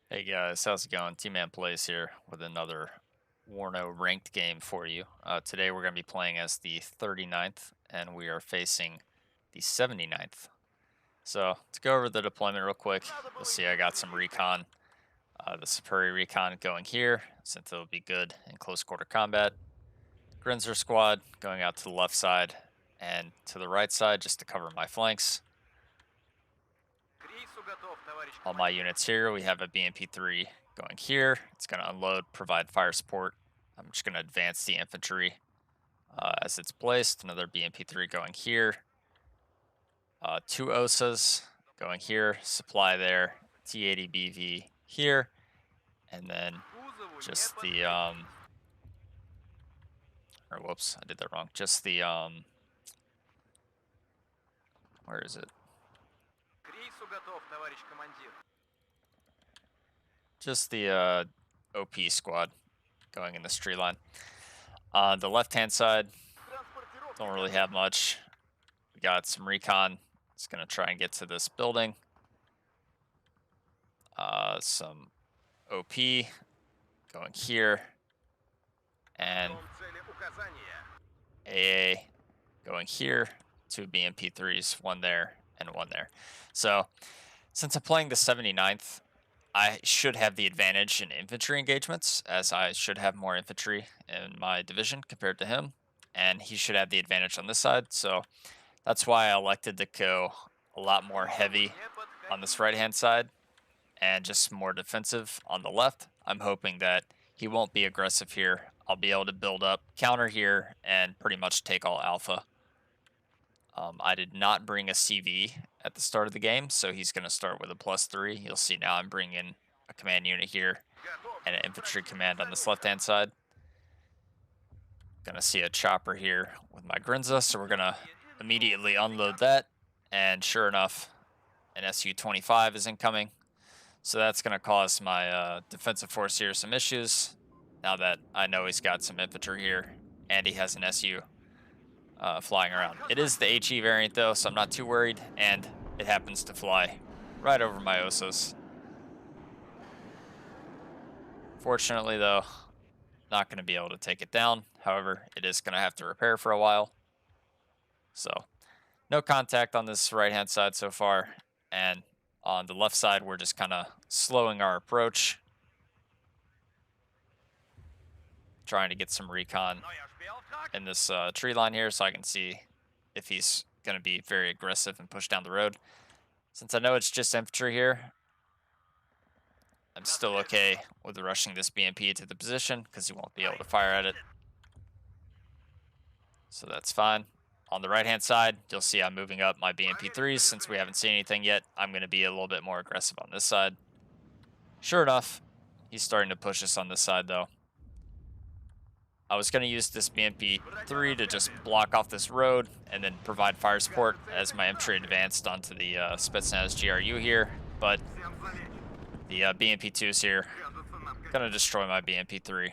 Hey guys, how's it going? Tmanplays here with another Warno ranked game for you. Today we're going to be playing as the 39th and we are facing the 79th. So to go over the deployment real quick, you'll see I got some recon, the Superi recon going here since it'll be good in close quarter combat. Grinzer squad going out to the left side and to the right side just to cover my flanks. All my units here, we have a BMP-3 going here. It's going to unload, provide fire support. I'm just going to advance the infantry as it's placed. Another BMP-3 going here. Two OSAs going here, supply there, T-80BV here, and then just the, or whoops, I did that wrong. Just the, where is it? Just the OP squad going in this tree line. On the left-hand side, don't really have much. We got some recon. It's going to try and get to this building. Some OP going here. And AA going here. Two BMP3s, one there and one there. So since I'm playing the 79th, I should have the advantage in infantry engagements, as I should have more infantry in my division compared to him. And he should have the advantage on this side. So that's why I elected to go a lot more heavy on this right-hand side and just more defensive on the left. I'm hoping that he won't be aggressive here. I'll be able to build up, counter here, and pretty much take all alpha. I did not bring a CV at the start of the game, so he's going to start with a +3. You'll see now I'm bringing a command unit here and an infantry command on this left-hand side. Gonna see a chopper here with my Grinza, so we're gonna immediately unload that. And sure enough, an Su-25 is incoming. So that's gonna cause my defensive force here some issues. Now that I know he's got some infantry here, and he has an Su flying around. It is the HE variant though, so I'm not too worried, and it happens to fly right over my Osos. Fortunately though, not going to be able to take it down. However, it is going to have to repair for a while. So no contact on this right-hand side so far. And on the left side, we're just kind of slowing our approach. Trying to get some recon in this tree line here so I can see if he's going to be very aggressive and push down the road. Since I know it's just infantry here, I'm still okay with rushing this BMP to the position because he won't be able to fire at it. So that's fine. On the right-hand side, you'll see I'm moving up my BMP3s. Since we haven't seen anything yet, I'm going to be a little bit more aggressive on this side. Sure enough, he's starting to push us on this side, though. I was going to use this BMP3 to just block off this road and then provide fire support as my infantry advanced onto the Spetsnaz GRU here, but the BMP2's here. Going to destroy my BMP3.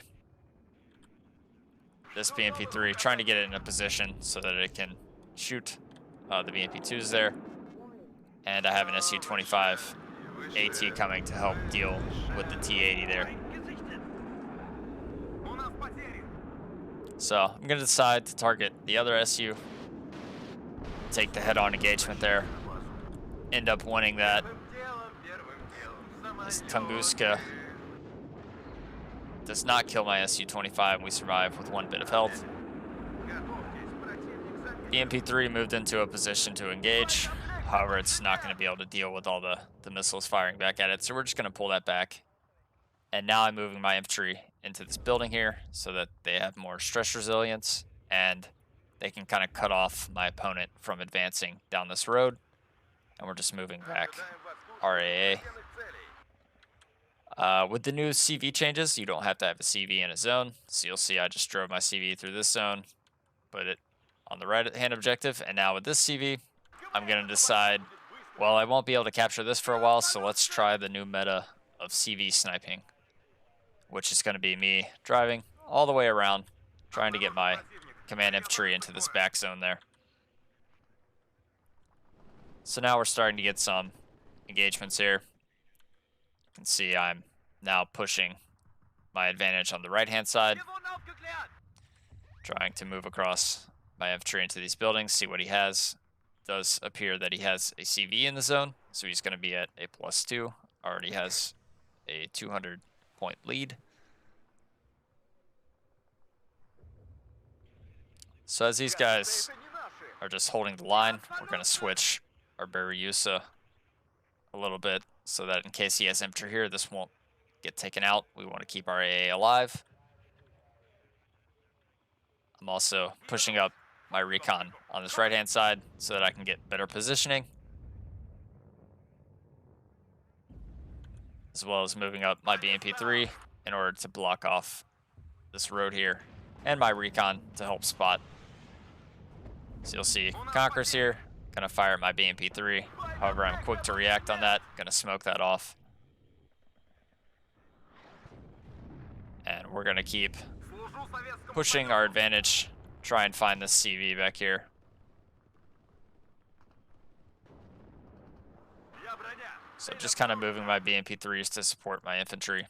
This BMP3, trying to get it in a position so that it can shoot the BMP2s there. And I have an Su-25 AT coming to help deal with the T-80 there. So I'm going to decide to target the other Su, take the head-on engagement there, end up winning that. This Tunguska does not kill my Su-25. We survive with 1 bit of health. BMP-3 moved into a position to engage. However, it's not going to be able to deal with all the missiles firing back at it, so we're just going to pull that back. And now I'm moving my infantry into this building here so that they have more stress resilience and they can kind of cut off my opponent from advancing down this road. And we're just moving back RAA. With the new CV changes, you don't have to have a CV in a zone. So you'll see I just drove my CV through this zone, put it on the right-hand objective. And now with this CV, I'm going to decide, well, I won't be able to capture this for a while, so let's try the new meta of CV sniping, which is going to be me driving all the way around, trying to get my command infantry into this back zone there. So now we're starting to get some engagements here. You can can see I'm now pushing my advantage on the right-hand side, trying to move across my infantry into these buildings, see what he has. It does appear that he has a CV in the zone, so he's going to be at a +2. Already has a 200-point lead. So as these guys are just holding the line, we're going to switch our Berryusa a little bit so that in case he has infantry here, this won't get taken out. We want to keep our AA alive. I'm also pushing up my recon on this right-hand side so that I can get better positioning, as well as moving up my BMP3 in order to block off this road here, and my recon to help spot. So you'll see Conquerors here, gonna fire at my BMP3. However, I'm quick to react on that, gonna smoke that off. And we're gonna keep pushing our advantage, try and find this CV back here. So just kind of moving my BMP3s to support my infantry.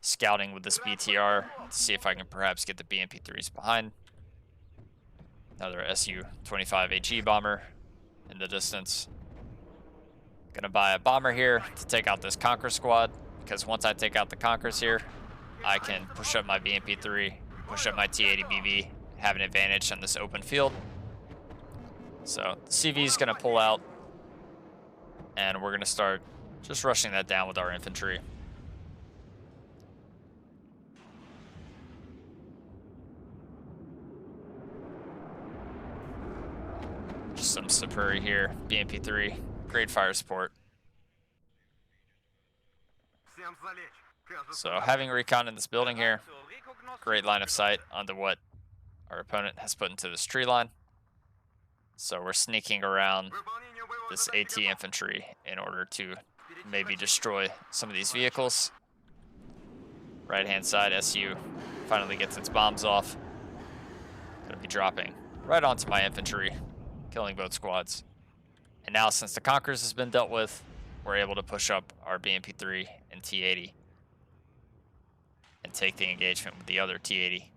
Scouting with this BTR to see if I can perhaps get the BMP3s behind. Another Su-25 AG bomber in the distance. Gonna buy a bomber here to take out this Conqueror squad, because once I take out the Conquerors here, I can push up my BMP3, push up my T-80BV, have an advantage on this open field. So the CV is gonna pull out, and we're gonna start just rushing that down with our infantry. Just some Sapuri here, BMP3, great fire support. So having recon in this building here, great line of sight onto what our opponent has put into this tree line. So we're sneaking around this AT infantry in order to maybe destroy some of these vehicles. Right-hand side, SU finally gets its bombs off. Gonna be dropping right onto my infantry, killing both squads. And now since the Conquerors has been dealt with, we're able to push up our BMP3 and T-80 and take the engagement with the other T-80.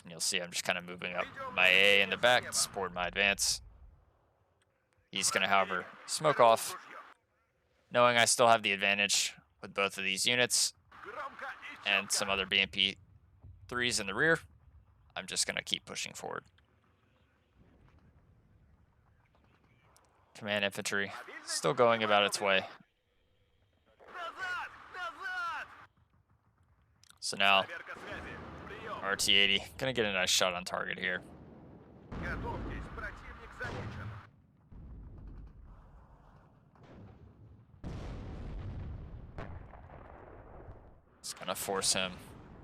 And you'll see I'm just kind of moving up my AA in the back to support my advance. He's going to, however, smoke off, knowing I still have the advantage with both of these units and some other BMP3s in the rear. I'm just going to keep pushing forward. Command infantry still going about its way. So now our T-80 gonna get a nice shot on target here. It's gonna force him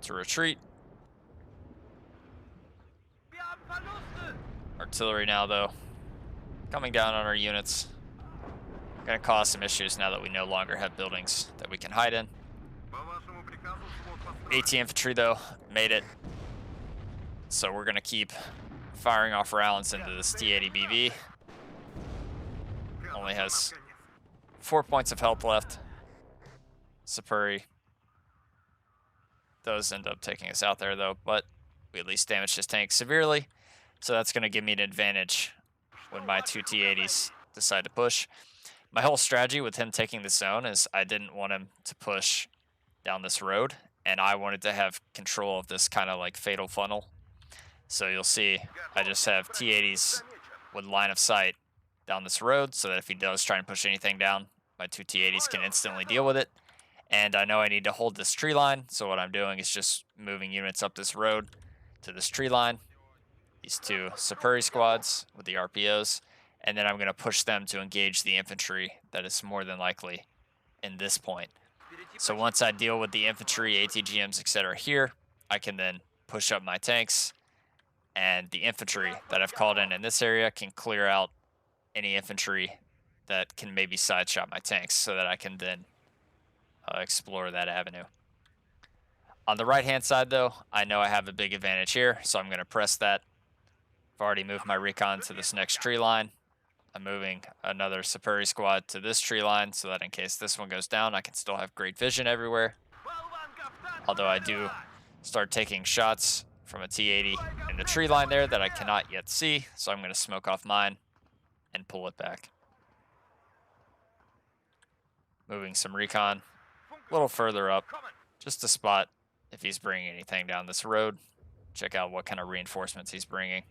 to retreat. Artillery now, though, coming down on our units. Gonna cause some issues now that we no longer have buildings that we can hide in. AT infantry, though, made it. So we're gonna keep firing off rounds into this T-80BV. Only has 4 points of health left. Sapuri does end up taking us out there, though, but we at least damaged his tank severely. So that's gonna give me an advantage when my two T-80s decide to push. My whole strategy with him taking the zone is I didn't want him to push down this road, and I wanted to have control of this kind of like fatal funnel. So you'll see I just have T-80s with line of sight down this road so that if he does try and push anything down, my two T-80s can instantly deal with it. And I know I need to hold this tree line, so what I'm doing is just moving units up this road to this tree line. These two Sapuri squads with the RPOs, and then I'm going to push them to engage the infantry that is more than likely in this point. So once I deal with the infantry, ATGMs, etc. here, I can then push up my tanks, and the infantry that I've called in this area can clear out any infantry that can maybe sideshot my tanks so that I can then explore that avenue. On the right-hand side, though, I know I have a big advantage here, so I'm going to press that. I've already moved my recon to this next tree line. I'm moving another Superi squad to this tree line so that in case this one goes down, I can still have great vision everywhere. Although I do start taking shots from a T-80 in the tree line there that I cannot yet see, so I'm going to smoke off mine and pull it back. Moving some recon a little further up, just to spot if he's bringing anything down this road. Check out what kind of reinforcements he's bringing.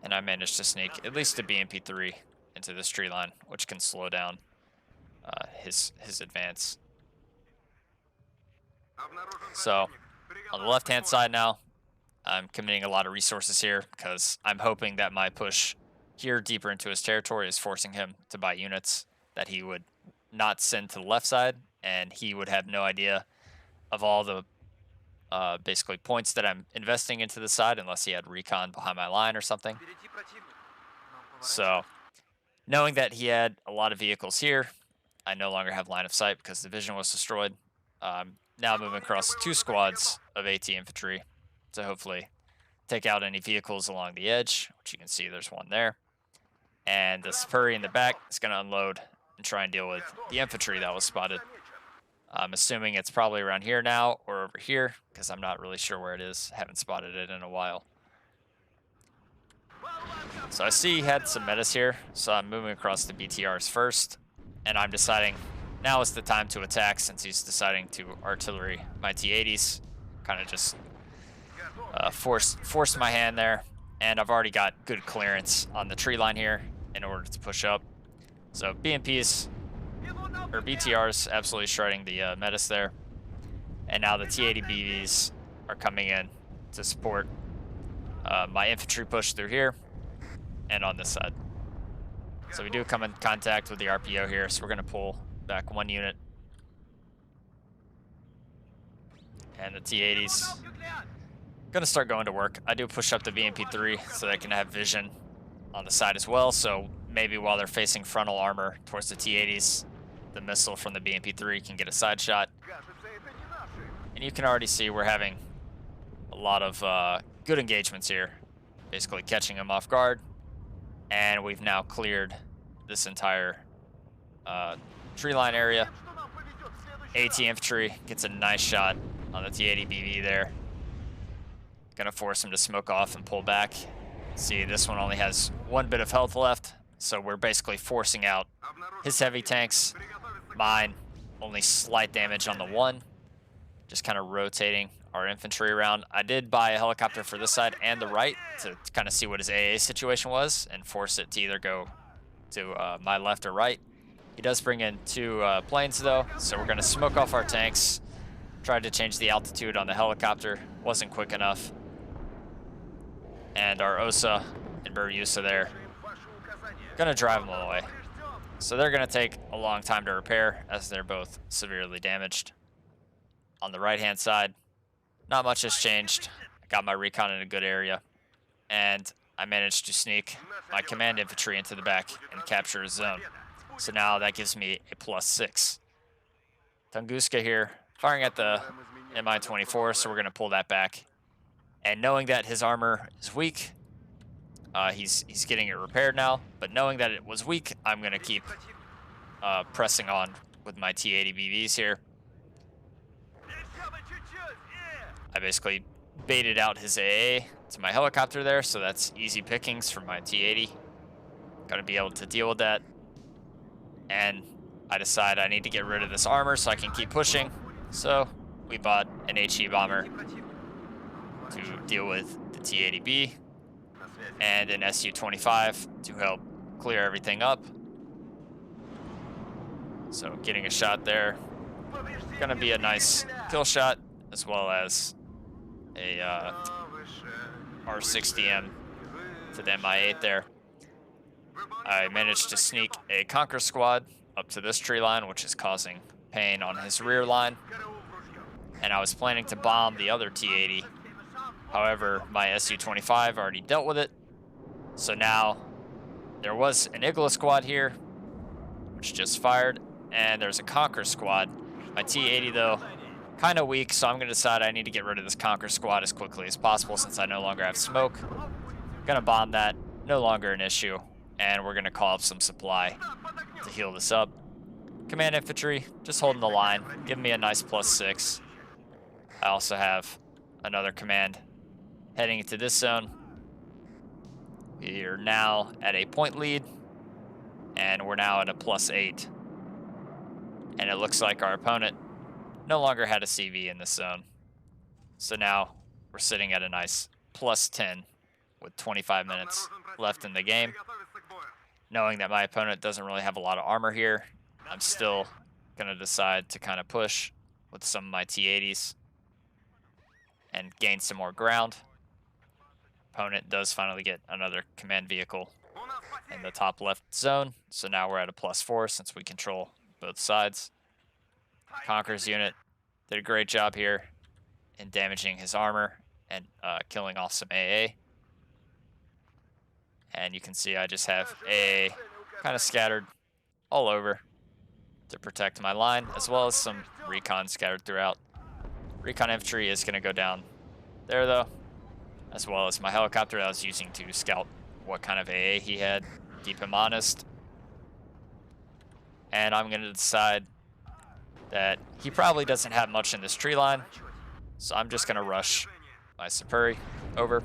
And I managed to sneak at least a BMP-3 into this tree line, which can slow down his advance. So on the left-hand side now, I'm committing a lot of resources here because I'm hoping that my push here deeper into his territory is forcing him to buy units that he would not send to the left side, and he would have no idea of all the basically points that I'm investing into the side unless he had recon behind my line or something. So knowing that he had a lot of vehicles here, I no longer have line of sight because the vision was destroyed. Now moving across 2 squads of AT infantry to hopefully take out any vehicles along the edge, which you can see there's one there. And the Superi in the back is going to unload and try and deal with the infantry that was spotted. I'm assuming it's probably around here now or over here because I'm not really sure where it is. Haven't spotted it in a while. So I see he had some metas here, so I'm moving across the BTRs first, and I'm deciding now is the time to attack since he's deciding to artillery my T-80s. Kind of just forced my hand there, and I've already got good clearance on the tree line here in order to push up. So BMPs, or BTRs, absolutely shredding the metas there. And now the T-80 BVs are coming in to support my infantry push through here and on this side. So we do come in contact with the RPO here, so we're going to pull back 1 unit. And the T-80s going to start going to work. I do push up the BMP-3 so they can have vision on the side as well, so maybe while they're facing frontal armor towards the T-80s, the missile from the BMP-3 can get a side shot. And you can already see we're having a lot of good engagements here, basically catching them off guard. And we've now cleared this entire tree line area. AT infantry gets a nice shot on the T-80 BV there. Gonna force him to smoke off and pull back. See, this one only has 1 bit of health left, so we're basically forcing out his heavy tanks. Mine, only slight damage on the 1. Just kind of rotating our infantry around. I did buy a helicopter for this side and the right to kind of see what his AA situation was and force it to either go to my left or right. He does bring in 2 planes though, so we're going to smoke off our tanks. Tried to change the altitude on the helicopter, wasn't quick enough. And our OSA and Buryusa there, gonna drive them all the way. So they're gonna take a long time to repair as they're both severely damaged. On the right-hand side, not much has changed. I got my recon in a good area, and I managed to sneak my command infantry into the back and capture a zone. So now that gives me a +6. Tunguska here, firing at the Mi-24, so we're gonna pull that back. And knowing that his armor is weak, he's getting it repaired now, but knowing that it was weak, I'm going to keep pressing on with my T-80 BVs here. I basically baited out his AA to my helicopter there, so that's easy pickings for my T-80. Got to be able to deal with that. And I decide I need to get rid of this armor so I can keep pushing. So we bought an HE bomber to deal with the T-80B and an Su-25 to help clear everything up. So getting a shot there. Gonna be a nice kill shot as well as a R60M to the Mi-8 there. I managed to sneak a Conquer squad up to this tree line, which is causing pain on his rear line. And I was planning to bomb the other T-80. However, my Su-25 already dealt with it. So now there was an Igla squad here, which just fired, and there's a Conquer squad. My T-80 though, kind of weak, so I'm gonna decide I need to get rid of this Conquer squad as quickly as possible since I no longer have smoke. Gonna bomb that no longer an issue, and we're going to call up some supply to heal this up. Command infantry, just holding the line, giving me a nice +6. I also have another command heading into this zone. We are now at a point lead, and we're now at a +8. And it looks like our opponent no longer had a CV in this zone. So now we're sitting at a nice +10 with 25 minutes left in the game. Knowing that my opponent doesn't really have a lot of armor here, I'm still going to decide to kind of push with some of my T-80s and gain some more ground. Opponent does finally get another command vehicle in the top left zone, so now we're at a +4 since we control both sides. Conqueror's unit did a great job here in damaging his armor and killing off some AA. And you can see I just have AA kind of scattered all over to protect my line, as well as some recon scattered throughout. Recon infantry is going to go down there, though, as well as my helicopter that I was using to scout what kind of AA he had, keep him honest. And I'm going to decide that he probably doesn't have much in this tree line, so I'm just going to rush my Superi over.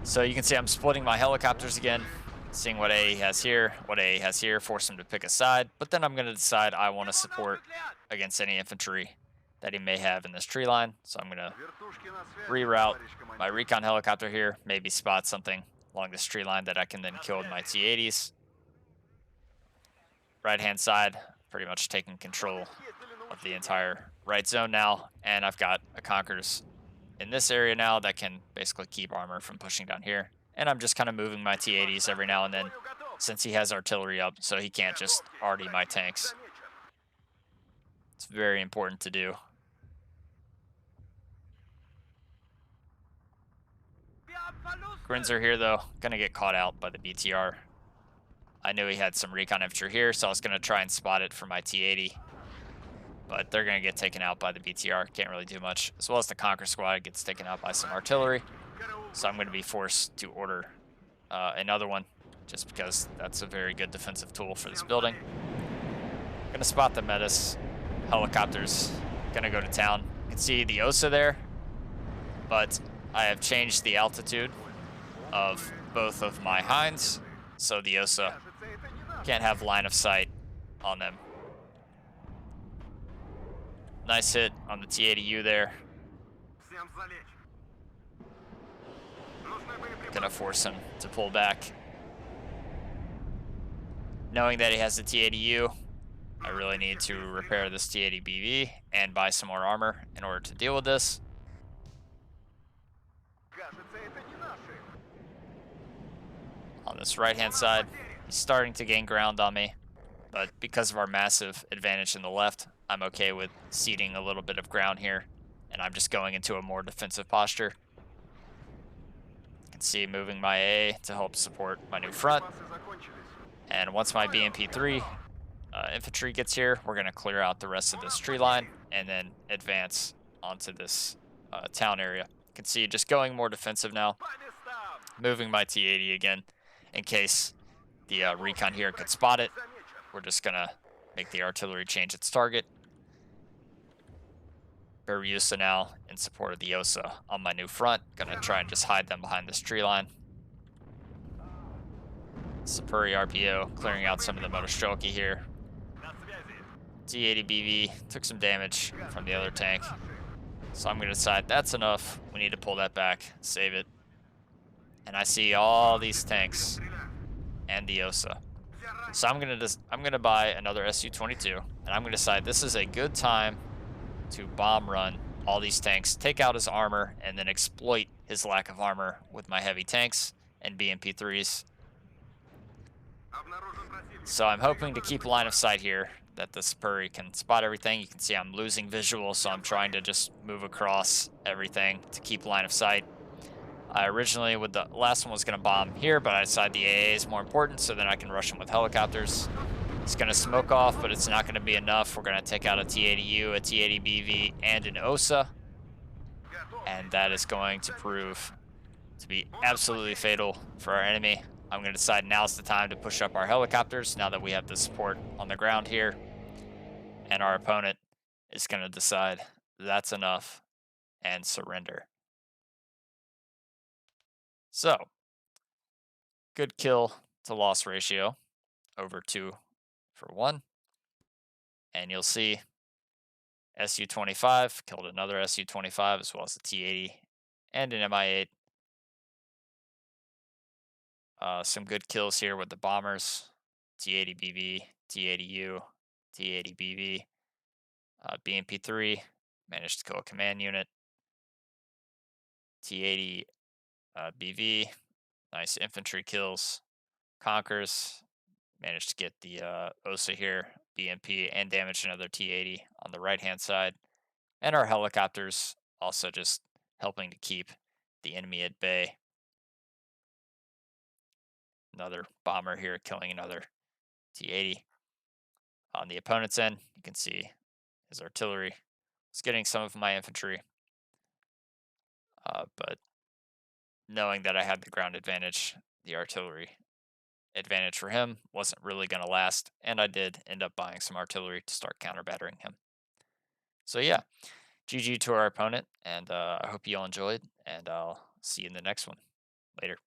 So you can see I'm splitting my helicopters again, seeing what AA has here, what AA has here, force him to pick a side, but then I'm going to decide I want to support against any infantry that he may have in this tree line. So I'm going to reroute my recon helicopter here, maybe spot something along this tree line that I can then kill with my T-80s. Right-hand side, pretty much taking control of the entire right zone now, and I've got a Conquerors in this area now that can basically keep armor from pushing down here. And I'm just kind of moving my T-80s every now and then, since he has artillery up, so he can't just RD my tanks. It's very important to do. Grinzer here, though, gonna get caught out by the BTR. I knew he had some recon infantry here, so I was gonna try and spot it for my T-80. But they're gonna get taken out by the BTR, can't really do much. As well as the Conquer squad gets taken out by some artillery. So I'm gonna be forced to order another one, just because that's a very good defensive tool for this building. Gonna spot the Metis. Helicopters gonna go to town. You can see the OSA there, but I have changed the altitude of both of my Hinds, so the OSA can't have line of sight on them. Nice hit on the T-80U there. Gonna force him to pull back. Knowing that he has the T-80U, I really need to repair this T-80BV and buy some more armor in order to deal with this. On this right-hand side, he's starting to gain ground on me, but because of our massive advantage in the left, I'm okay with ceding a little bit of ground here, and I'm just going into a more defensive posture. You can see moving my AA to help support my new front. And once my BMP-3 infantry gets here, we're going to clear out the rest of this tree line and then advance onto this town area. You can see just going more defensive now, moving my T-80 again in case the recon here could spot it. We're just going to make the artillery change its target. Berryusa now in support of the OSA on my new front. Gonna try and just hide them behind this tree line. Superi RPO clearing out some of the Motostrelki here. T-80BV took some damage from the other tank. So I'm gonna decide that's enough. We need to pull that back, save it. And I see all these tanks and the OSA. So I'm gonna buy another Su-22, and I'm gonna decide this is a good time to bomb run all these tanks, take out his armor, and then exploit his lack of armor with my heavy tanks and BMP-3s. So I'm hoping to keep line of sight here, that the Superi can spot everything. You can see I'm losing visual, so I'm trying to just move across everything to keep line of sight. I originally, with the last one, was going to bomb here, but I decided the AA is more important, so then I can rush him with helicopters. It's going to smoke off, but it's not going to be enough. We're going to take out a T-80U, a T-80BV, and an OSA. And that is going to prove to be On the push absolutely in. fatal for our enemy. I'm going to decide now's the time to push up our helicopters now that we have the support on the ground here. And our opponent is going to decide that's enough and surrender. So, good kill to loss ratio over 2 for 1. And you'll see Su-25 killed another Su-25 as well as a T-80 and an Mi-8. Some good kills here with the bombers, T-80BV, T-80U, T-80BV, BMP-3 managed to kill a command unit, T-80 BV, nice infantry kills, Conquers managed to get the OSA here, BMP, and damage another T-80 on the right hand side, and our helicopters also just helping to keep the enemy at bay. Another bomber here killing another T-80. On the opponent's end, you can see his artillery was getting some of my infantry, but knowing that I had the ground advantage, the artillery advantage for him wasn't really going to last, and I did end up buying some artillery to start counter battering him. So yeah, GG to our opponent, and I hope you all enjoyed, and I'll see you in the next one. Later.